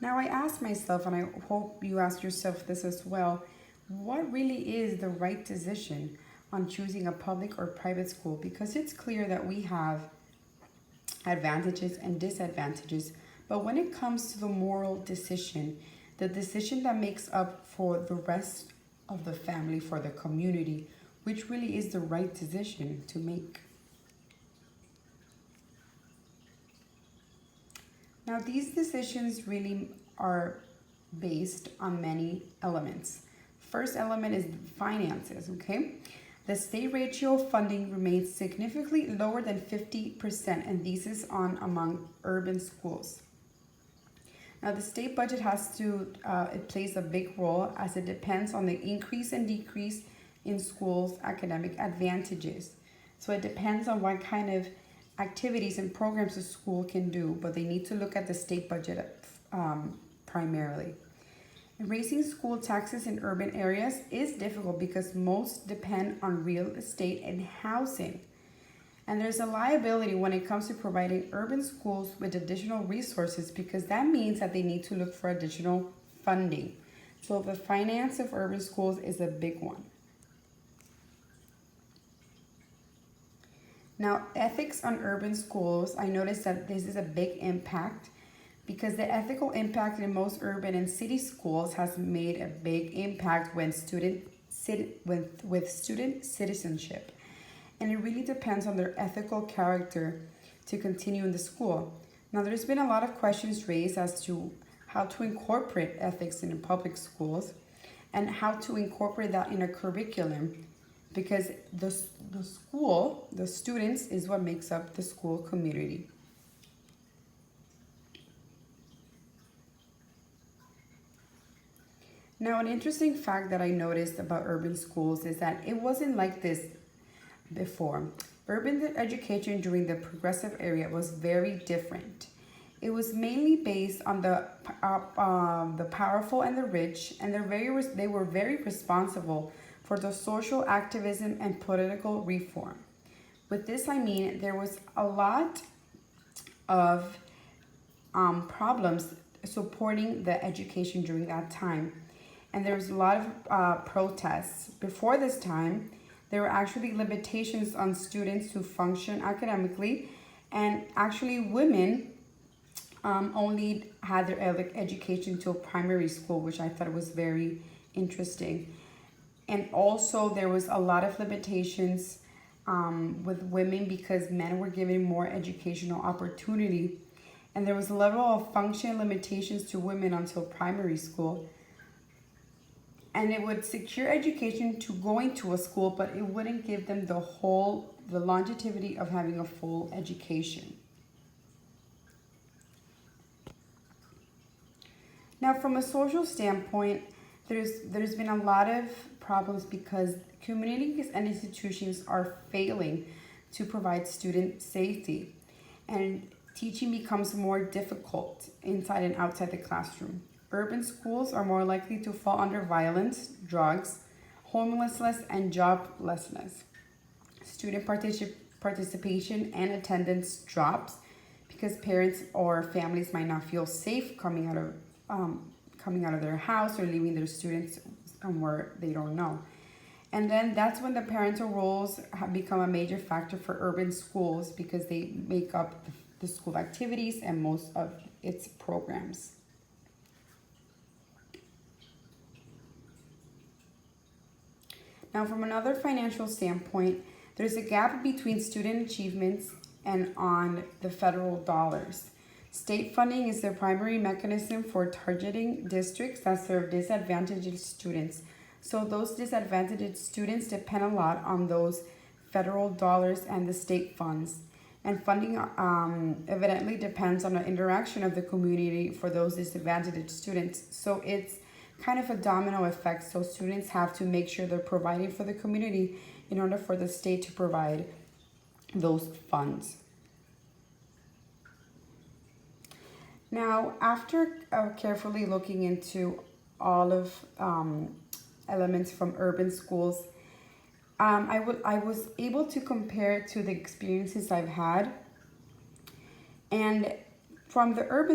Now I ask myself, and I hope you ask yourself this as well, what really is the right decision on choosing a public or private school? Because it's clear that we have advantages and disadvantages, but when it comes to the moral decision, the decision that makes up for the rest of the family, for the community, which really is the right decision to make? Now, these decisions really are based on many elements. First element is finances, okay? The state ratio of funding remains significantly lower than 50%, and this is on among urban schools. Now, the state budget it plays a big role as it depends on the increase and decrease in schools' academic advantages. So it depends on what kind of activities and programs a school can do, but they need to look at the state budget primarily. And raising school taxes in urban areas is difficult because most depend on real estate and housing. And there's a liability when it comes to providing urban schools with additional resources because that means that they need to look for additional funding. So the finance of urban schools is a big one. Now, ethics on urban schools, I noticed that this is a big impact because the ethical impact in most urban and city schools has made a big impact with student citizenship. And it really depends on their ethical character to continue in the school. Now, there's been a lot of questions raised as to how to incorporate ethics in public schools and how to incorporate that in a curriculum because the school, the students, is what makes up the school community. Now, an interesting fact that I noticed about urban schools is that it wasn't like this before. Urban education during the progressive era was very different. It was mainly based on the powerful and the rich, and they were very responsible for the social activism and political reform. With this, I mean there was a lot of problems supporting the education during that time, and there was a lot of protests. Before this time, there were actually limitations on students to function academically, and actually women only had their education till primary school, which I thought was very interesting. And also there was a lot of limitations with women because men were given more educational opportunity. And there was a level of function limitations to women until primary school. And it would secure education to going to a school, but it wouldn't give them the longevity of having a full education. Now, from a social standpoint, there's been a lot of problems because communities and institutions are failing to provide student safety, and teaching becomes more difficult inside and outside the classroom. Urban schools are more likely to fall under violence, drugs, homelessness, and joblessness. Student participation and attendance drops because parents or families might not feel safe coming out of their house or leaving their students somewhere they don't know. And then that's when the parental roles have become a major factor for urban schools because they make up the school activities and most of its programs. Now, from another financial standpoint, there's a gap between student achievements and on the federal dollars. State funding is the primary mechanism for targeting districts that serve disadvantaged students. So those disadvantaged students depend a lot on those federal dollars and the state funds. And funding evidently depends on the interaction of the community for those disadvantaged students. So it's kind of a domino effect. So students have to make sure they're providing for the community in order for the state to provide those funds. Now, after carefully looking into all of elements from urban schools, I was able to compare it to the experiences I've had. And from the urban